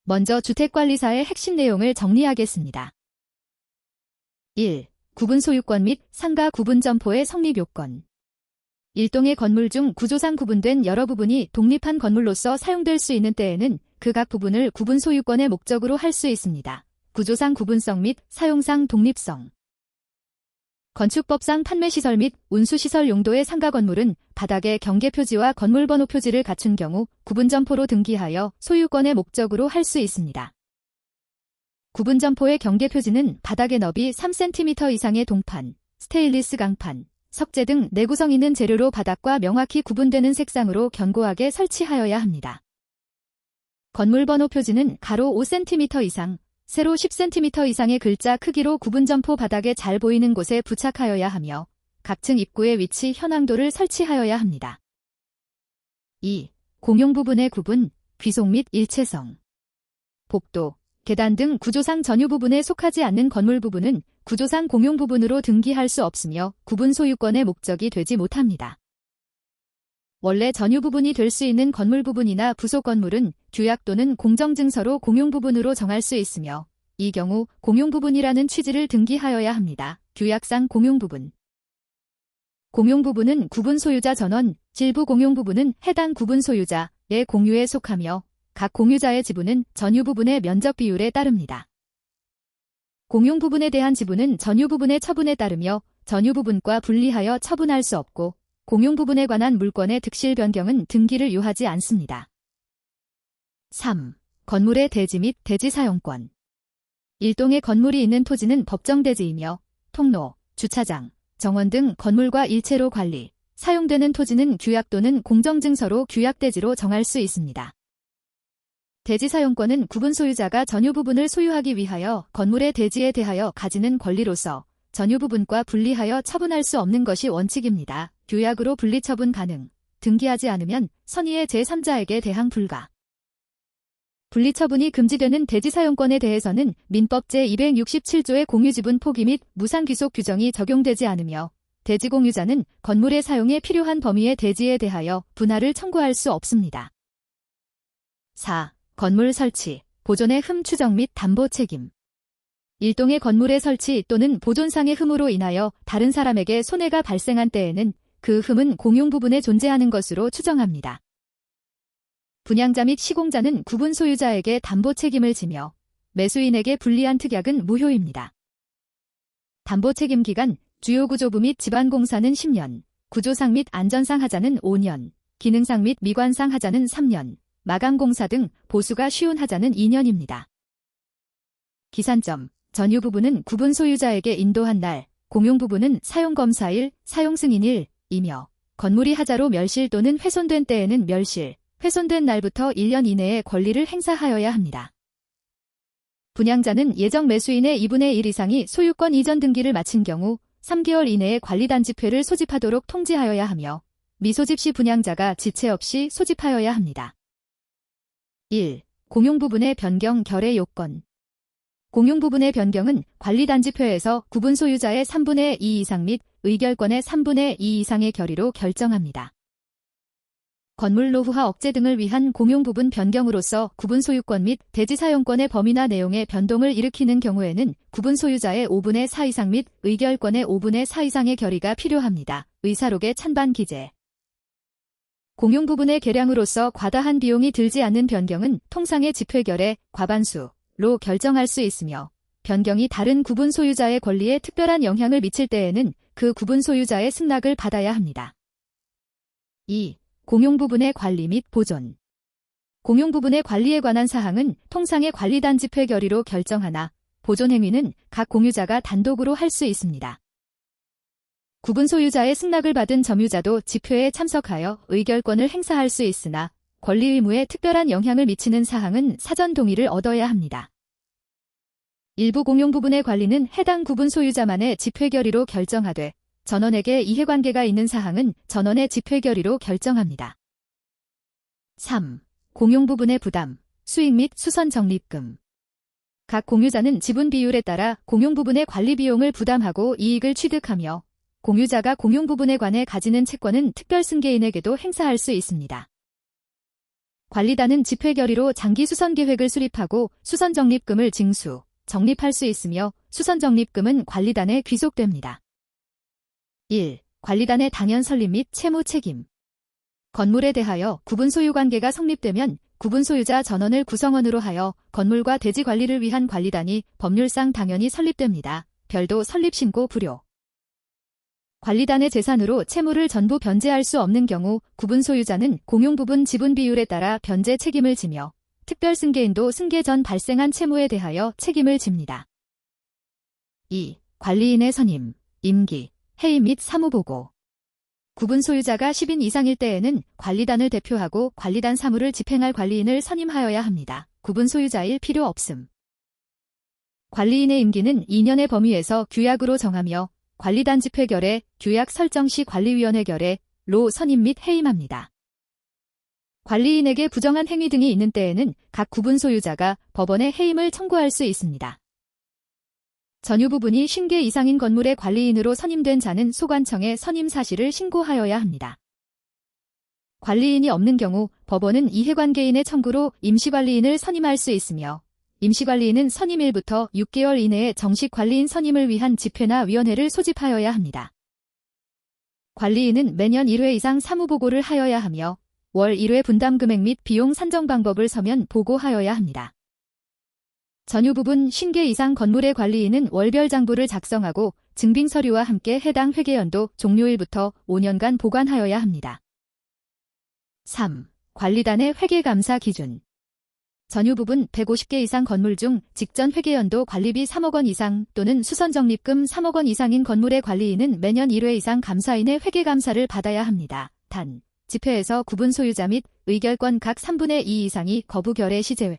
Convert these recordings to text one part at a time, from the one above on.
먼저 주택관리사의 핵심 내용을 정리하겠습니다. 1. 구분 소유권 및 상가 구분 점포의 성립 요건. 일동의 건물 중 구조상 구분된 여러 부분이 독립한 건물로서 사용될 수 있는 때에는 그 각 부분을 구분 소유권의 목적으로 할 수 있습니다. 구조상 구분성 및 사용상 독립성. 건축법상 판매시설 및 운수시설 용도의 상가 건물은 바닥에 경계표지와 건물번호 표지를 갖춘 경우 구분점포로 등기하여 소유권의 목적으로 할 수 있습니다. 구분점포의 경계표지는 바닥의 너비 3cm 이상의 동판, 스테인리스 강판, 석재 등 내구성 있는 재료로 바닥과 명확히 구분되는 색상으로 견고하게 설치하여야 합니다. 건물번호 표지는 가로 5cm 이상, 세로 10cm 이상의 글자 크기로 구분점포 바닥에 잘 보이는 곳에 부착하여야 하며 각 층 입구의 위치 현황도를 설치하여야 합니다. 2. 공용 부분의 구분, 귀속 및 일체성. 복도, 계단 등 구조상 전유 부분에 속하지 않는 건물 부분은 구조상 공용 부분으로 등기할 수 없으며 구분 소유권의 목적이 되지 못합니다. 원래 전유 부분이 될 수 있는 건물 부분이나 부속 건물은 규약 또는 공정증서로 공용 부분으로 정할 수 있으며 이 경우 공용 부분이라는 취지를 등기하여야 합니다. 규약상 공용 부분. 공용 부분은 구분 소유자 전원, 일부 공용 부분은 해당 구분 소유자의 공유에 속하며 각 공유자의 지분은 전유 부분의 면적 비율에 따릅니다. 공용 부분에 대한 지분은 전유 부분의 처분에 따르며 전유 부분과 분리하여 처분할 수 없고 공용 부분에 관한 물권의 득실 변경은 등기를 요하지 않습니다. 3. 건물의 대지 및 대지 사용권. 일동의 건물이 있는 토지는 법정 대지이며 통로, 주차장, 정원 등 건물과 일체로 관리, 사용되는 토지는 규약 또는 공정증서로 규약대지로 정할 수 있습니다. 대지 사용권은 구분 소유자가 전유 부분을 소유하기 위하여 건물의 대지에 대하여 가지는 권리로서 전유 부분과 분리하여 처분할 수 없는 것이 원칙입니다. 규약으로 분리처분 가능, 등기하지 않으면 선의의 제3자에게 대항 불가. 분리처분이 금지되는 대지 사용권에 대해서는 민법 제267조의 공유지분 포기 및 무상귀속 규정이 적용되지 않으며 대지 공유자는 건물의 사용에 필요한 범위의 대지에 대하여 분할을 청구할 수 없습니다. 4. 건물 설치, 보존의 흠 추정 및 담보 책임. 일동의 건물의 설치 또는 보존상의 흠으로 인하여 다른 사람에게 손해가 발생한 때에는 그 흠은 공용 부분에 존재하는 것으로 추정합니다. 분양자 및 시공자는 구분 소유자에게 담보 책임을 지며 매수인에게 불리한 특약은 무효입니다. 담보 책임 기간, 주요 구조부 및 집안공사는 10년, 구조상 및 안전상 하자는 5년, 기능상 및 미관상 하자는 3년, 마감공사 등 보수가 쉬운 하자는 2년입니다. 기산점, 전유 부분은 구분 소유자에게 인도한 날, 공용 부분은 사용검사일, 사용승인일, 이며 건물이 하자로 멸실 또는 훼손된 때에는 멸실, 훼손된 날부터 1년 이내에 권리를 행사하여야 합니다. 분양자는 예정 매수인의 2분의 1 이상이 소유권 이전 등기를 마친 경우 3개월 이내에 관리단지표를 소집하도록 통지하여야 하며 미소집 시 분양자가 지체 없이 소집하여야 합니다. 1. 공용 부분의 변경 결의 요건. 공용 부분의 변경은 관리단지표에서 구분 소유자의 3분의 2 이상 및 의결권의 3분의 2 이상의 결의로 결정합니다. 건물 노후화 억제 등을 위한 공용 부분 변경으로서 구분 소유권 및 대지 사용권의 범위나 내용의 변동을 일으키는 경우에는 구분 소유자의 5분의 4 이상 및 의결권의 5분의 4 이상의 결의가 필요합니다. 의사록의 찬반 기재. 공용 부분의 개량으로서 과다한 비용이 들지 않는 변경은 통상의 집회결의 과반수로 결정할 수 있으며 변경이 다른 구분 소유자의 권리에 특별한 영향을 미칠 때에는 그 구분 소유자의 승낙을 받아야 합니다. 2. 공용 부분의 관리 및 보존. 공용 부분의 관리에 관한 사항은 통상의 관리단지표 결의로 결정하나 보존 행위는 각 공유자가 단독으로 할 수 있습니다. 구분 소유자의 승낙을 받은 점유자도 집회에 참석하여 의결권을 행사할 수 있으나 권리 의무에 특별한 영향을 미치는 사항은 사전 동의를 얻어야 합니다. 일부 공용 부분의 관리는 해당 구분 소유자만의 집회 결의로 결정하되 전원에게 이해관계가 있는 사항은 전원의 집회 결의로 결정합니다. 3. 공용 부분의 부담, 수익 및 수선 적립금. 각 공유자는 지분 비율에 따라 공용 부분의 관리 비용을 부담하고 이익을 취득하며 공유자가 공용 부분에 관해 가지는 채권은 특별 승계인에게도 행사할 수 있습니다. 관리단은 집회 결의로 장기 수선 계획을 수립하고 수선 적립금을 징수, 적립할 수 있으며 수선 적립금은 관리단에 귀속됩니다. 1. 관리단의 당연 설립 및 채무 책임. 건물에 대하여 구분 소유 관계가 성립되면 구분 소유자 전원을 구성원으로 하여 건물과 대지 관리를 위한 관리단이 법률상 당연히 설립됩니다. 별도 설립 신고 불효. 관리단의 재산으로 채무를 전부 변제할 수 없는 경우 구분 소유자는 공용 부분 지분 비율에 따라 변제 책임을 지며 특별 승계인도 승계 전 발생한 채무에 대하여 책임을 집니다. 2. 관리인의 선임, 임기, 해임 및 사무보고. 구분 소유자가 10인 이상일 때에는 관리단을 대표하고 관리단 사무를 집행할 관리인을 선임하여야 합니다. 구분 소유자일 필요 없음. 관리인의 임기는 2년의 범위에서 규약으로 정하며 관리단 집회 결에, 규약 설정 시 관리위원회 결에,로 선임 및 해임합니다. 관리인에게 부정한 행위 등이 있는 때에는 각 구분 소유자가 법원에 해임을 청구할 수 있습니다. 전유 부분이 50개 이상인 건물의 관리인으로 선임된 자는 소관청에 선임 사실을 신고하여야 합니다. 관리인이 없는 경우 법원은 이해관계인의 청구로 임시관리인을 선임할 수 있으며 임시관리인은 선임일부터 6개월 이내에 정식 관리인 선임을 위한 집회나 위원회를 소집하여야 합니다. 관리인은 매년 1회 이상 사무보고를 하여야 하며 월 1회 분담금액 및 비용 산정 방법을 서면 보고하여야 합니다. 전유 부분 50개 이상 건물의 관리인은 월별 장부를 작성하고 증빙 서류와 함께 해당 회계연도 종료일부터 5년간 보관하여야 합니다. 3. 관리단의 회계감사 기준. 전유 부분 150개 이상 건물 중 직전 회계연도 관리비 3억 원 이상 또는 수선 적립금 3억 원 이상인 건물의 관리인은 매년 1회 이상 감사인의 회계감사를 받아야 합니다. 단, 집회에서 구분 소유자 및 의결권 각 3분의 2 이상이 거부 결의 시 제외.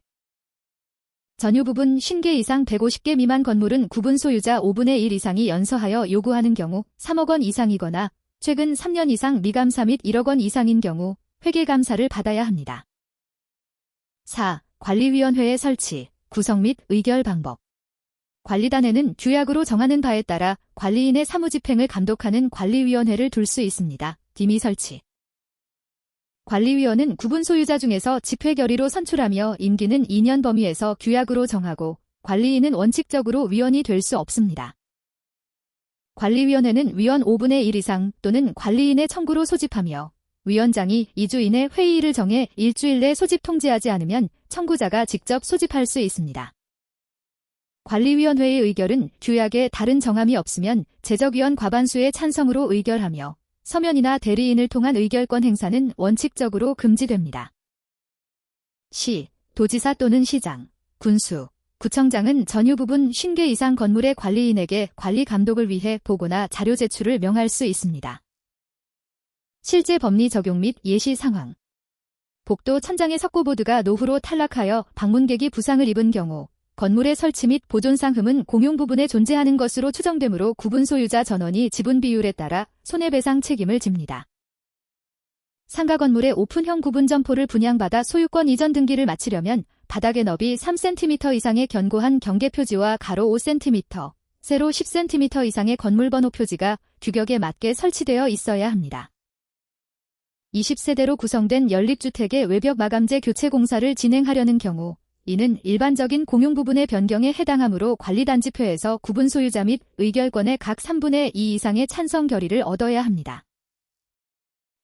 전유 부분 50개 이상 150개 미만 건물은 구분 소유자 5분의 1 이상이 연서하여 요구하는 경우 3억 원 이상이거나 최근 3년 이상 미감사 및 1억 원 이상인 경우 회계감사를 받아야 합니다. 4. 관리위원회의 설치, 구성 및 의결 방법. 관리단에는 규약으로 정하는 바에 따라 관리인의 사무집행을 감독하는 관리위원회를 둘 수 있습니다. dim이 설치. 관리위원은 구분 소유자 중에서 집회 결의로 선출하며 임기는 2년 범위에서 규약으로 정하고 관리인은 원칙적으로 위원이 될 수 없습니다. 관리위원회는 위원 5분의 1 이상 또는 관리인의 청구로 소집하며 위원장이 2주 이내 회의일을 정해 일주일 내 소집 통지하지 않으면 청구자가 직접 소집할 수 있습니다. 관리위원회의 의결은 규약에 다른 정함이 없으면 재적위원 과반수의 찬성으로 의결하며 서면이나 대리인을 통한 의결권 행사는 원칙적으로 금지됩니다. 시, 도지사 또는 시장, 군수, 구청장은 전유 부분 50개 이상 건물의 관리인에게 관리 감독을 위해 보고나 자료 제출을 명할 수 있습니다. 실제 법리 적용 및 예시 상황. 복도 천장의 석고보드가 노후로 탈락하여 방문객이 부상을 입은 경우 건물의 설치 및 보존 상흠은 공용 부분에 존재하는 것으로 추정되므로 구분 소유자 전원이 지분 비율에 따라 손해배상 책임을 집니다. 상가 건물의 오픈형 구분 점포를 분양받아 소유권 이전 등기를 마치려면 바닥의 너비 3cm 이상의 견고한 경계 표지와 가로 5cm, 세로 10cm 이상의 건물 번호 표지가 규격에 맞게 설치되어 있어야 합니다. 20세대로 구성된 연립주택의 외벽 마감재 교체 공사를 진행하려는 경우 이는 일반적인 공용 부분의 변경에 해당하므로 관리단집회에서 구분 소유자 및 의결권의 각 3분의 2 이상의 찬성 결의를 얻어야 합니다.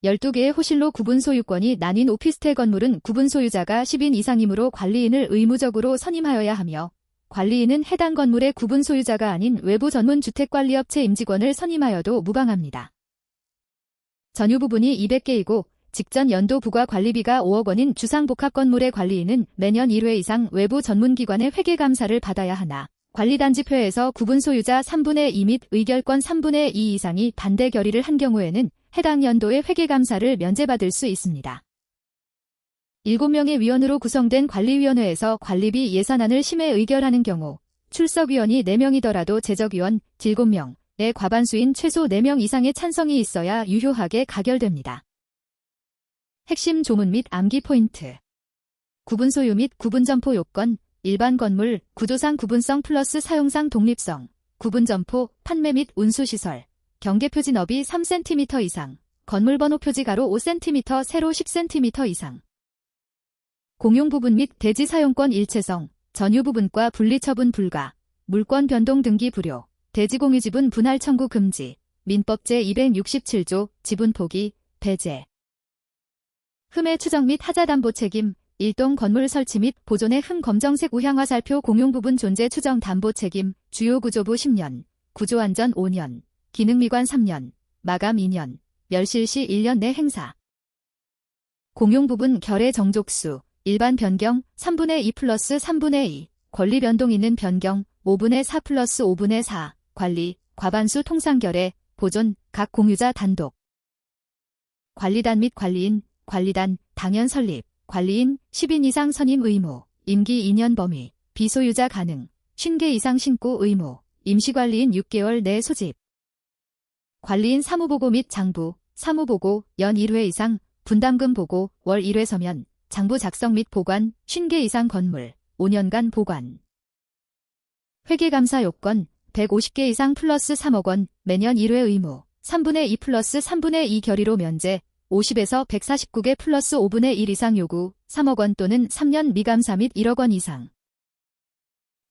12개의 호실로 구분 소유권이 나뉜 오피스텔 건물은 구분 소유자가 10인 이상이므로 관리인을 의무적으로 선임하여야 하며 관리인은 해당 건물의 구분 소유자가 아닌 외부 전문 주택관리업체 임직원을 선임하여도 무방합니다. 전유 부분이 200개이고 직전 연도 부과 관리비가 5억 원인 주상복합 건물의 관리인은 매년 1회 이상 외부 전문기관의 회계감사를 받아야 하나 관리단집회에서 구분 소유자 3분의 2 및 의결권 3분의 2 이상이 반대 결의를 한 경우에는 해당 연도의 회계감사를 면제받을 수 있습니다. 7명의 위원으로 구성된 관리위원회에서 관리비 예산안을 심의 의결하는 경우 출석위원이 4명이더라도 제적위원 7명의 과반수인 최소 4명 이상의 찬성이 있어야 유효하게 가결됩니다. 핵심 조문 및 암기 포인트. 구분 소유 및 구분 점포 요건, 일반 건물, 구조상 구분성 플러스 사용상 독립성, 구분 점포, 판매 및 운수시설, 경계표지 너비 3cm 이상, 건물 번호 표지 가로 5cm 세로 10cm 이상. 공용 부분 및 대지 사용권 일체성, 전유 부분과 분리 처분 불가, 물권 변동 등기 불효, 대지 공유 지분 분할 청구 금지, 민법 제267조 지분 포기, 배제. 흠의 추정 및 하자 담보 책임, 일동 건물 설치 및 보존의 흠 검정색 우향화살표 공용 부분 존재 추정 담보 책임, 주요 구조부 10년, 구조 안전 5년, 기능 미관 3년, 마감 2년, 멸실 시 1년 내 행사. 공용 부분 결의 정족수, 일반 변경 3분의 2 플러스 3분의 2, 권리 변동 있는 변경 5분의 4 플러스 5분의 4, 관리, 과반수 통상 결의, 보존, 각 공유자 단독. 관리단 및 관리인, 관리단, 당연 설립, 관리인, 10인 이상 선임 의무, 임기 2년 범위, 비소유자 가능, 50개 이상 신고 의무, 임시관리인 6개월 내 소집. 관리인 사무보고 및 장부, 사무보고, 연 1회 이상, 분담금 보고, 월 1회 서면, 장부 작성 및 보관, 50개 이상 건물, 5년간 보관. 회계감사 요건, 150개 이상 플러스 3억 원, 매년 1회 의무, 3분의 2 플러스 3분의 2 결의로 면제, 50에서 149개 플러스 5분의 1 이상 요구, 3억 원 또는 3년 미감사 및 1억 원 이상.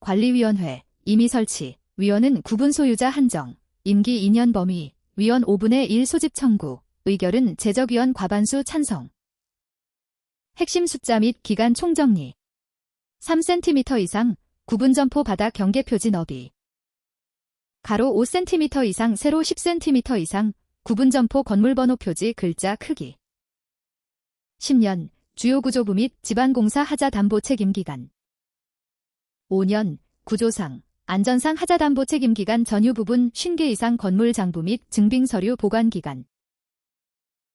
관리위원회, 임의 설치, 위원은 구분 소유자 한정, 임기 2년 범위, 위원 5분의 1 소집 청구, 의결은 제적위원 과반수 찬성. 핵심 숫자 및 기간 총정리. 3cm 이상, 구분 점포 바닥 경계 표지 너비. 가로 5cm 이상, 세로 10cm 이상, 구분 점포 건물 번호 표지 글자 크기. 10년, 주요 구조부 및 집안공사 하자 담보 책임 기간. 5년, 구조상, 안전상 하자 담보 책임 기간 전유 부분 50개 이상 건물 장부 및 증빙 서류 보관 기간.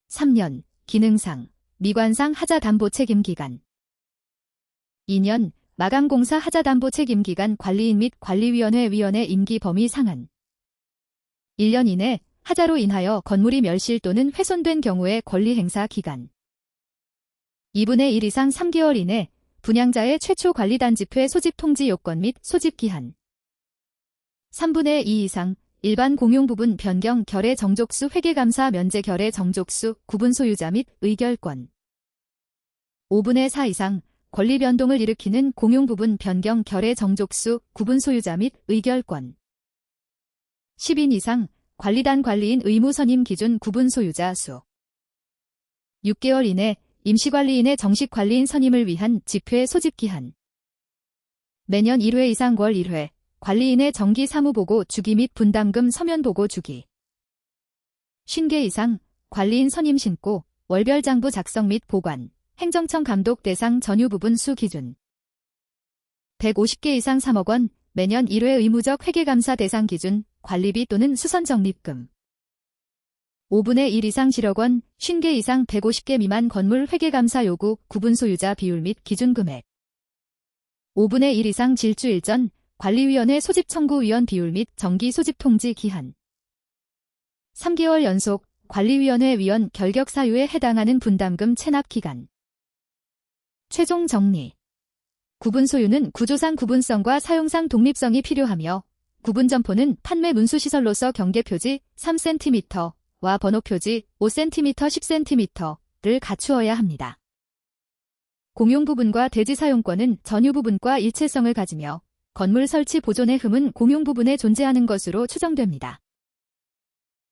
3년, 기능상, 미관상 하자 담보 책임 기간. 2년, 마감공사 하자 담보 책임 기간 관리인 및 관리위원회 위원의 임기 범위 상한. 1년 이내 하자로 인하여 건물이 멸실 또는 훼손된 경우의 권리 행사 기간. 2분의 1 이상 3개월 이내 분양자의 최초 관리단 집회 소집 통지 요건 및 소집 기한. 3분의 2 이상 일반 공용 부분 변경 결의 정족수 회계감사 면제 결의 정족수 구분 소유자 및 의결권. 5분의 4 이상 권리 변동을 일으키는 공용 부분 변경 결의 정족수 구분 소유자 및 의결권. 10인 이상 관리단 관리인 의무 선임 기준 구분 소유자 수. 6개월 이내 임시관리인의 정식 관리인 선임을 위한 집회 소집 기한. 매년 1회 이상 월 1회 관리인의 정기 사무보고 주기 및 분담금 서면보고 주기. 50개 이상 관리인 선임 신고, 월별 장부 작성 및 보관, 행정청 감독 대상 전유 부분 수 기준. 150개 이상 3억 원, 매년 1회 의무적 회계감사 대상 기준, 관리비 또는 수선적립금. 5분의 1 이상 7억 원, 50개 이상 150개 미만 건물 회계감사 요구, 구분 소유자 비율 및 기준 금액. 5분의 1 이상 질주일 전, 관리위원회 소집 청구위원 비율 및 정기 소집 통지 기한. 3개월 연속 관리위원회 위원 결격 사유에 해당하는 분담금 체납 기간. 최종 정리. 구분 소유는 구조상 구분성과 사용상 독립성이 필요하며 구분 점포는 판매 문수시설로서 경계표지 3cm와 번호표지 5cm, 10cm를 갖추어야 합니다. 공용 부분과 대지 사용권은 전유 부분과 일체성을 가지며 건물 설치 보존의 흠은 공용 부분에 존재하는 것으로 추정됩니다.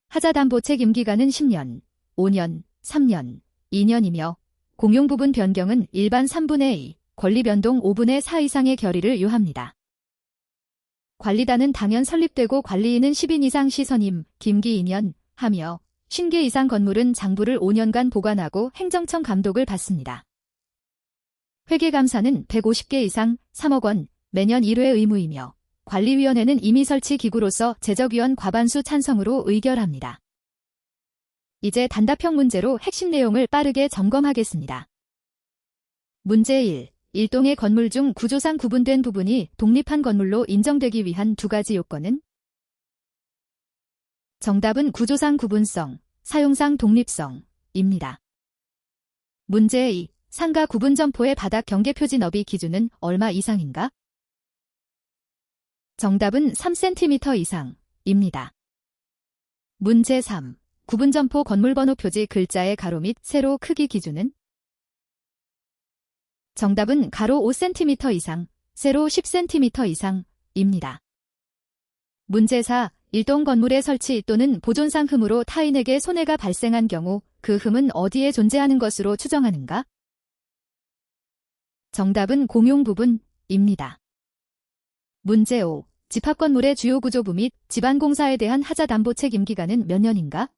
하자 담보 책임 기간은 10년, 5년, 3년, 2년이며 공용 부분 변경은 일반 3분의 2, 권리 변동 5분의 4 이상의 결의를 요합니다. 관리단은 당연 설립되고 관리인은 10인 이상 시선임, 김기 2년 하며 50개 이상 건물은 장부를 5년간 보관하고 행정청 감독을 받습니다. 회계감사는 150개 이상 3억 원, 매년 1회 의무이며 관리위원회는 임의 설치 기구로서 제적위원 과반수 찬성으로 의결합니다. 이제 단답형 문제로 핵심 내용을 빠르게 점검하겠습니다. 문제 1. 일동의 건물 중 구조상 구분된 부분이 독립한 건물로 인정되기 위한 두 가지 요건은? 정답은 구조상 구분성, 사용상 독립성입니다. 문제 2. 상가 구분 점포의 바닥 경계 표지 너비 기준은 얼마 이상인가? 정답은 3cm 이상입니다. 문제 3. 구분 점포 건물 번호 표지 글자의 가로 및 세로 크기 기준은? 정답은 가로 5cm 이상, 세로 10cm 이상입니다. 문제 4. 일동 건물의 설치 또는 보존상 흠으로 타인에게 손해가 발생한 경우 그 흠은 어디에 존재하는 것으로 추정하는가? 정답은 공용 부분입니다. 문제 5. 집합건물의 주요 구조부 및 집안공사에 대한 하자 담보 책임 기간은 몇 년인가?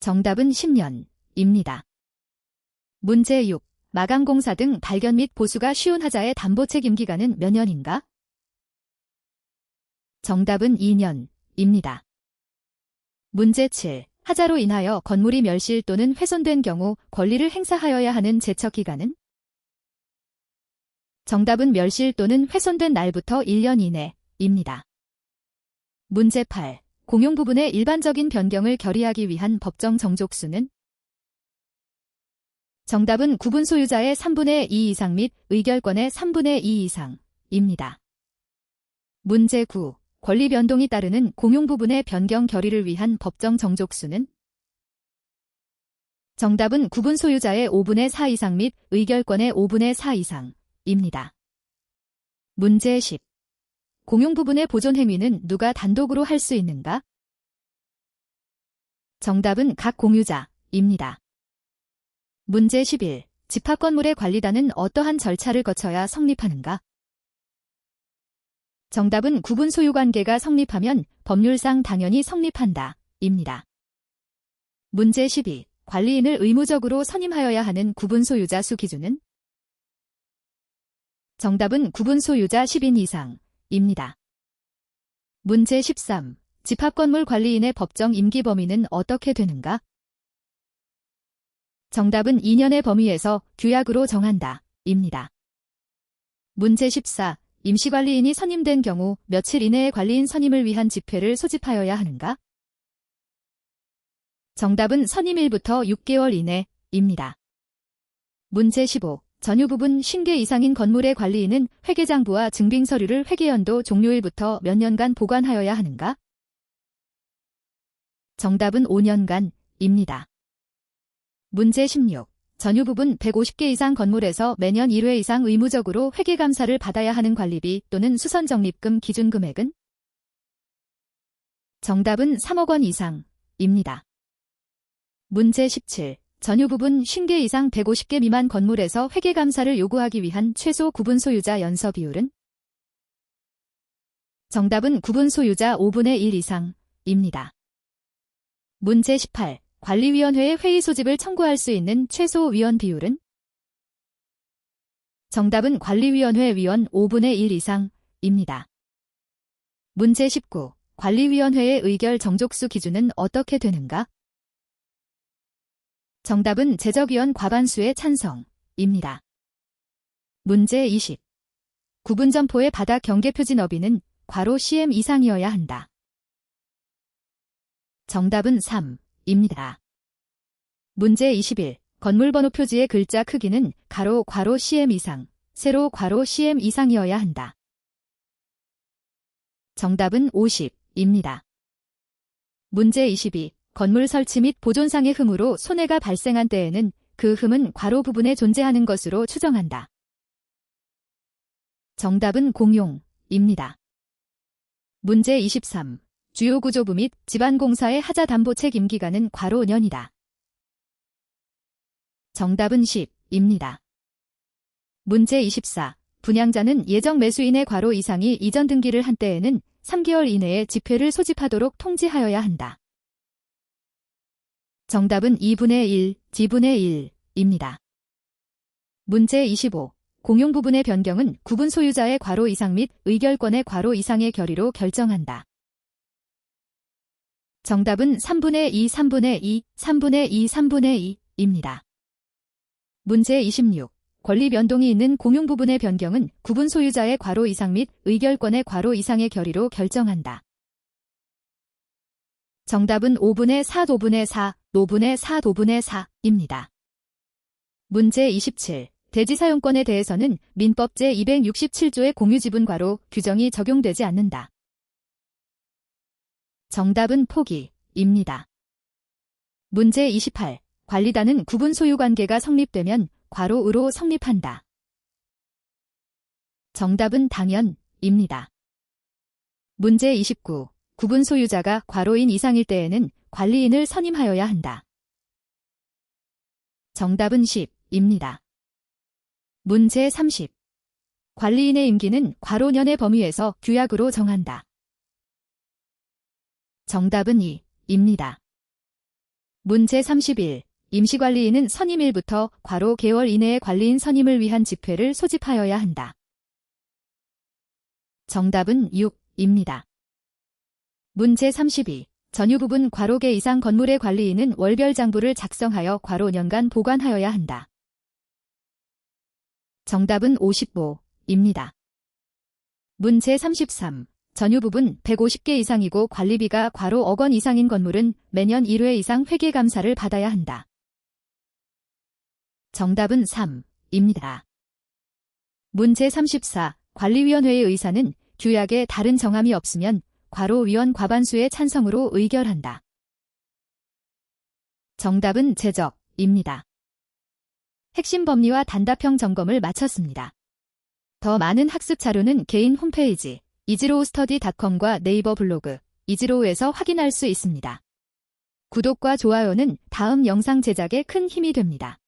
정답은 10년입니다. 문제 6. 마감공사 등 발견 및 보수가 쉬운 하자의 담보 책임 기간은 몇 년인가? 정답은 2년입니다. 문제 7. 하자로 인하여 건물이 멸실 또는 훼손된 경우 권리를 행사하여야 하는 제척 기간은? 정답은 멸실 또는 훼손된 날부터 1년 이내입니다. 문제 8. 공용 부분의 일반적인 변경을 결의하기 위한 법정 정족수는? 정답은 구분 소유자의 3분의 2 이상 및 의결권의 3분의 2 이상입니다. 문제 9. 권리 변동이 따르는 공용 부분의 변경 결의를 위한 법정 정족수는? 정답은 구분 소유자의 5분의 4 이상 및 의결권의 5분의 4 이상입니다. 문제 10. 공용 부분의 보존 행위는 누가 단독으로 할 수 있는가? 정답은 각 공유자입니다. 문제 11. 집합건물의 관리단은 어떠한 절차를 거쳐야 성립하는가? 정답은 구분 소유 관계가 성립하면 법률상 당연히 성립한다 입니다. 문제 12. 관리인을 의무적으로 선임하여야 하는 구분 소유자 수 기준은? 정답은 구분 소유자 10인 이상입니다. 문제 13. 집합건물 관리인의 법정 임기 범위는 어떻게 되는가? 정답은 2년의 범위에서 규약으로 정한다 입니다. 문제 14. 임시관리인이 선임된 경우 며칠 이내에 관리인 선임을 위한 집회를 소집하여야 하는가? 정답은 선임일부터 6개월 이내입니다. 문제 15. 전유 부분 50개 이상인 건물의 관리인은 회계장부와 증빙서류를 회계연도 종료일부터 몇 년간 보관하여야 하는가? 정답은 5년간입니다. 문제 16. 전유 부분 150개 이상 건물에서 매년 1회 이상 의무적으로 회계감사를 받아야 하는 관리비 또는 수선적립금 기준 금액은? 정답은 3억 원 이상입니다. 문제 17. 전유 부분 50개 이상 150개 미만 건물에서 회계감사를 요구하기 위한 최소 구분 소유자 연서 비율은? 정답은 구분 소유자 5분의 1 이상입니다. 문제 18. 관리위원회의 회의 소집을 청구할 수 있는 최소 위원 비율은? 정답은 관리위원회 위원 5분의 1 이상입니다. 문제 19. 관리위원회의 의결 정족수 기준은 어떻게 되는가? 정답은 제적위원 과반수의 찬성입니다. 문제 20. 구분 점포의 바닥 경계 표지 너비는 괄호 cm 이상이어야 한다. 정답은 3입니다. 문제 21. 건물 번호 표지의 글자 크기는 가로 괄호 cm 이상, 세로 괄호 cm 이상이어야 한다. 정답은 50입니다. 문제 22. 건물 설치 및 보존상의 흠으로 손해가 발생한 때에는 그 흠은 괄호 부분에 존재하는 것으로 추정한다. 정답은 공용입니다. 문제 23. 주요 구조부 및 집안공사의 하자 담보 책임 기간은 괄호 년이다. 정답은 10입니다. 문제 24. 분양자는 예정 매수인의 괄호 이상이 이전 등기를 한 때에는 3개월 이내에 집회를 소집하도록 통지하여야 한다. 정답은 2분의 1, D분의 1입니다. 문제 25. 공용 부분의 변경은 구분 소유자의 괄호 이상 및 의결권의 괄호 이상의 결의로 결정한다. 정답은 3분의 2, 3분의 2, 3분의 2, 3분의 2입니다. 문제 26. 권리 변동이 있는 공용 부분의 변경은 구분 소유자의 괄호 이상 및 의결권의 괄호 이상의 결의로 결정한다. 정답은 5분의 4, 도분의 4, 노분의 4, 도분의 4입니다. 문제 27. 대지 사용권에 대해서는 민법 제267조의 공유지분 괄호 규정이 적용되지 않는다. 정답은 포기입니다. 문제 28. 관리단은 구분 소유 관계가 성립되면 괄호으로 성립한다. 정답은 당연입니다. 문제 29. 구분 소유자가 괄호인 이상일 때에는 관리인을 선임하여야 한다. 정답은 10입니다. 문제 30. 관리인의 임기는 괄호년의 범위에서 규약으로 정한다. 정답은 2입니다. 문제 31. 임시관리인은 선임일부터 괄호 개월 이내의 관리인 선임을 위한 집회를 소집하여야 한다. 정답은 6입니다. 문제 32. 전유부분 괄호개 이상 건물의 관리인은 월별 장부를 작성하여 괄호년간 보관하여야 한다. 정답은 55입니다. 문제 33. 전유부분 150개 이상이고 관리비가 괄호 억 원 이상인 건물은 매년 1회 이상 회계감사를 받아야 한다. 정답은 3입니다. 문제 34. 관리위원회의 의사는 규약에 다른 정함이 없으면 괄호 위원 과반수의 찬성으로 의결한다. 정답은 제적입니다. 핵심 법리와 단답형 점검을 마쳤습니다. 더 많은 학습 자료는 개인 홈페이지 이지로우스터디.com과 네이버 블로그 이지로우에서 확인할 수 있습니다. 구독과 좋아요는 다음 영상 제작에 큰 힘이 됩니다.